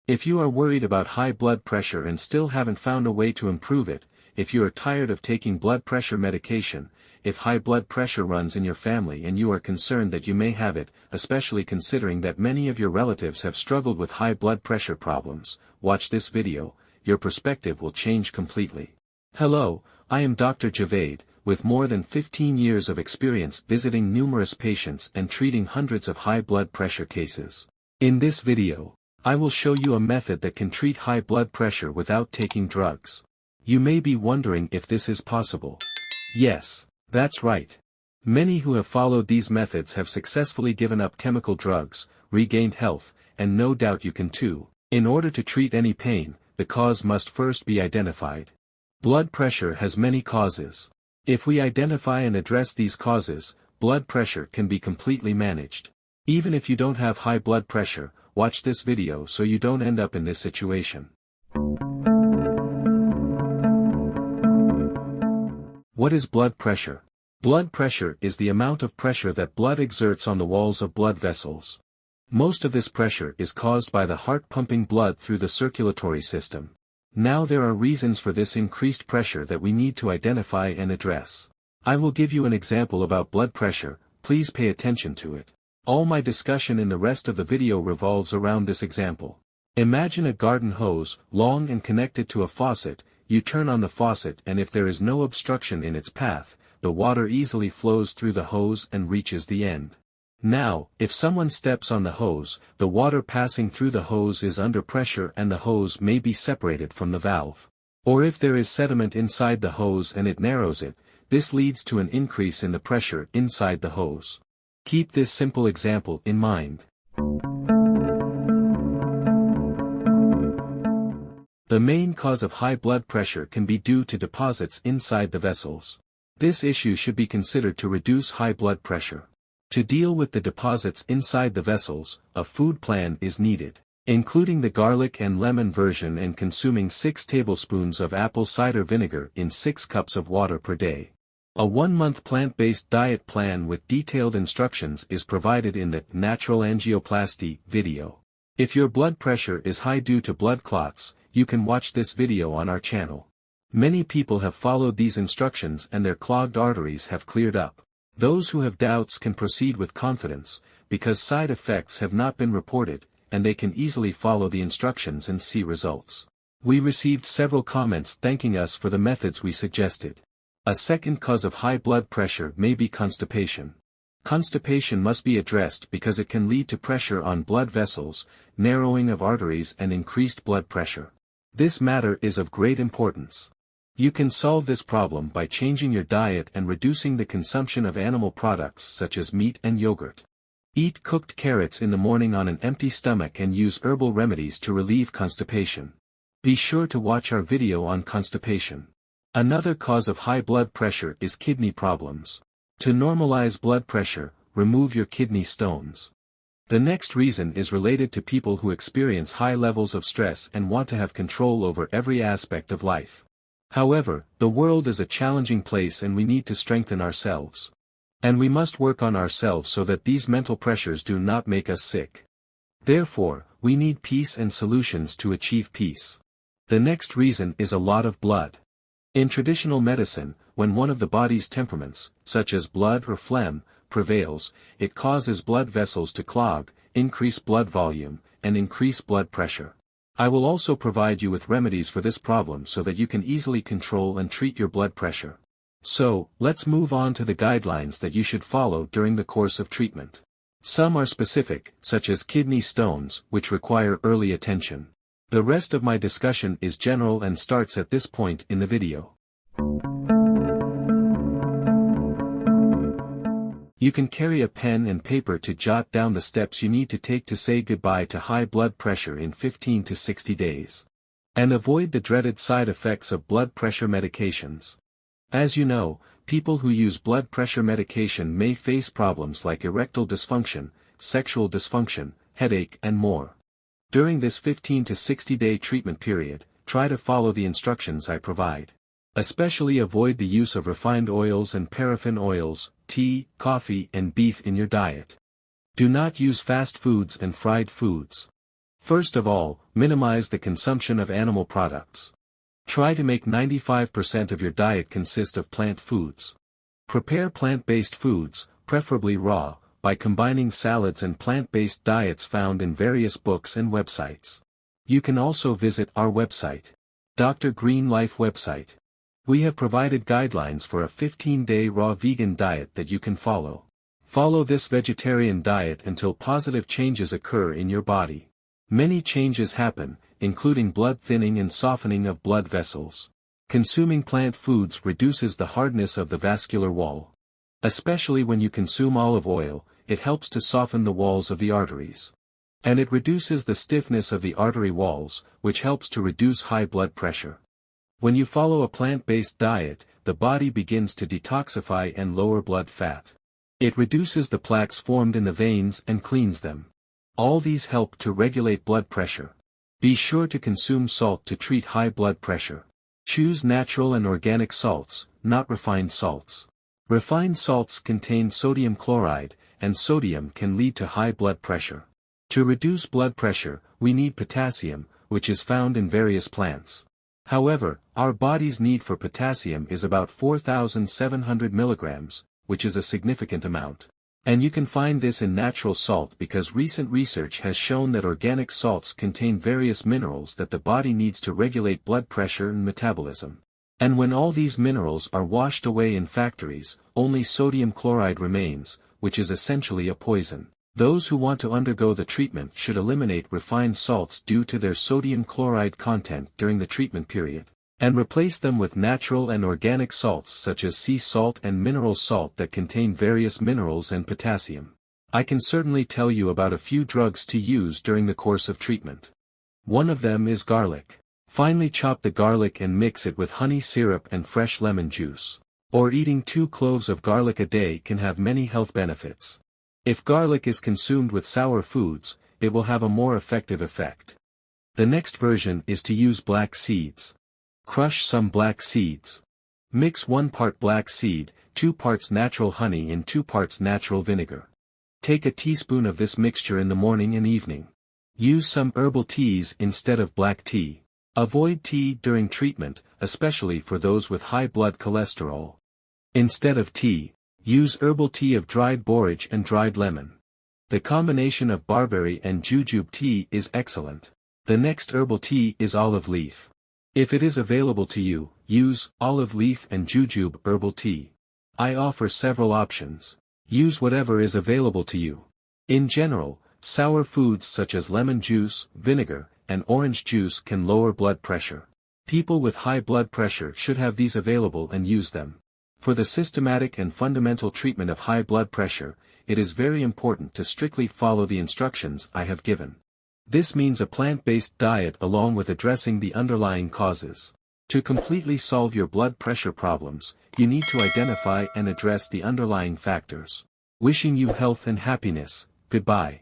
If you are worried about high blood pressure and still haven't found a way to improve it, if you are tired of taking blood pressure medication, if high blood pressure runs in your family and you are concerned that you may have it, especially considering that many of your relatives have struggled with high blood pressure problems, watch this video, your perspective will change completely. Hello, I am Dr. Javid, with more than 15 years of experience visiting numerous patients and treating hundreds of high blood pressure cases. In this video, I will show you a method that can treat high blood pressure without taking drugs. You may be wondering if this is possible. Yes, that's right. Many who have followed these methods have successfully given up chemical drugs, regained health, and no doubt you can too. In order to treat any pain, the cause must first be identified. Blood pressure has many causes. If we identify and address these causes, blood pressure can be completely managed. Even if you don't have high blood pressure, watch this video so you don't end up in this situation. What is blood pressure? Blood pressure is the amount of pressure that blood exerts on the walls of blood vessels. Most of this pressure is caused by the heart pumping blood through the circulatory system. Now there are reasons for this increased pressure that we need to identify and address. I will give you an example about blood pressure, please pay attention to it. All my discussion in the rest of the video revolves around this example. Imagine a garden hose, long and connected to a faucet. You turn on the faucet and if there is no obstruction in its path, the water easily flows through the hose and reaches the end. Now, if someone steps on the hose, the water passing through the hose is under pressure and the hose may be separated from the valve. Or if there is sediment inside the hose and it narrows it, this leads to an increase in the pressure inside the hose. Keep this simple example in mind. The main cause of high blood pressure can be due to deposits inside the vessels. This issue should be considered to reduce high blood pressure. To deal with the deposits inside the vessels, a food plan is needed, including the garlic and lemon version and consuming 6 tablespoons of apple cider vinegar in 6 cups of water per day. A 1-month plant-based diet plan with detailed instructions is provided in the Natural Angioplasty video. If your blood pressure is high due to blood clots, you can watch this video on our channel. Many people have followed these instructions and their clogged arteries have cleared up. Those who have doubts can proceed with confidence, because side effects have not been reported, and they can easily follow the instructions and see results. We received several comments thanking us for the methods we suggested. A second cause of high blood pressure may be constipation. Constipation must be addressed because it can lead to pressure on blood vessels, narrowing of arteries and increased blood pressure. This matter is of great importance. You can solve this problem by changing your diet and reducing the consumption of animal products such as meat and yogurt. Eat cooked carrots in the morning on an empty stomach and use herbal remedies to relieve constipation. Be sure to watch our video on constipation. Another cause of high blood pressure is kidney problems. To normalize blood pressure, remove your kidney stones. The next reason is related to people who experience high levels of stress and want to have control over every aspect of life. However, the world is a challenging place and we need to strengthen ourselves. And we must work on ourselves so that these mental pressures do not make us sick. Therefore, we need peace and solutions to achieve peace. The next reason is a lot of blood. In traditional medicine, when one of the body's temperaments, such as blood or phlegm, prevails, it causes blood vessels to clog, increase blood volume, and increase blood pressure. I will also provide you with remedies for this problem so that you can easily control and treat your blood pressure. So, let's move on to the guidelines that you should follow during the course of treatment. Some are specific, such as kidney stones, which require early attention. The rest of my discussion is general and starts at this point in the video. You can carry a pen and paper to jot down the steps you need to take to say goodbye to high blood pressure in 15 to 60 days. And avoid the dreaded side effects of blood pressure medications. As you know, people who use blood pressure medication may face problems like erectile dysfunction, sexual dysfunction, headache and more. During this 15 to 60-day treatment period, try to follow the instructions I provide. Especially avoid the use of refined oils and paraffin oils, tea, coffee and beef in your diet. Do not use fast foods and fried foods. First of all, minimize the consumption of animal products. Try to make 95% of your diet consist of plant foods. Prepare plant-based foods, preferably raw, by combining salads and plant-based diets found in various books and websites. You can also visit our website, Dr. Green Life website. We have provided guidelines for a 15-day raw vegan diet that you can follow. Follow this vegetarian diet until positive changes occur in your body. Many changes happen, including blood thinning and softening of blood vessels. Consuming plant foods reduces the hardness of the vascular wall. Especially when you consume olive oil, it helps to soften the walls of the arteries. And it reduces the stiffness of the artery walls, which helps to reduce high blood pressure. When you follow a plant-based diet, the body begins to detoxify and lower blood fat. It reduces the plaques formed in the veins and cleans them. All these help to regulate blood pressure. Be sure to consume salt to treat high blood pressure. Choose natural and organic salts, not refined salts. Refined salts contain sodium chloride, and sodium can lead to high blood pressure. To reduce blood pressure, we need potassium, which is found in various plants. However, our body's need for potassium is about 4,700 milligrams, which is a significant amount. And you can find this in natural salt because recent research has shown that organic salts contain various minerals that the body needs to regulate blood pressure and metabolism. And when all these minerals are washed away in factories, only sodium chloride remains, which is essentially a poison. Those who want to undergo the treatment should eliminate refined salts due to their sodium chloride content during the treatment period, and replace them with natural and organic salts such as sea salt and mineral salt that contain various minerals and potassium. I can certainly tell you about a few drugs to use during the course of treatment. One of them is garlic. Finely chop the garlic and mix it with honey syrup and fresh lemon juice. Or eating 2 cloves of garlic a day can have many health benefits. If garlic is consumed with sour foods, it will have a more effective effect. The next version is to use black seeds. Crush some black seeds. Mix 1 part black seed, 2 parts natural honey and 2 parts natural vinegar. Take a teaspoon of this mixture in the morning and evening. Use some herbal teas instead of black tea. Avoid tea during treatment, especially for those with high blood cholesterol. Instead of tea, use herbal tea of dried borage and dried lemon. The combination of barberry and jujube tea is excellent. The next herbal tea is olive leaf. If it is available to you, use olive leaf and jujube herbal tea. I offer several options. Use whatever is available to you. In general, sour foods such as lemon juice, vinegar, and orange juice can lower blood pressure. People with high blood pressure should have these available and use them. For the systematic and fundamental treatment of high blood pressure, it is very important to strictly follow the instructions I have given. This means a plant-based diet along with addressing the underlying causes. To completely solve your blood pressure problems, you need to identify and address the underlying factors. Wishing you health and happiness, goodbye.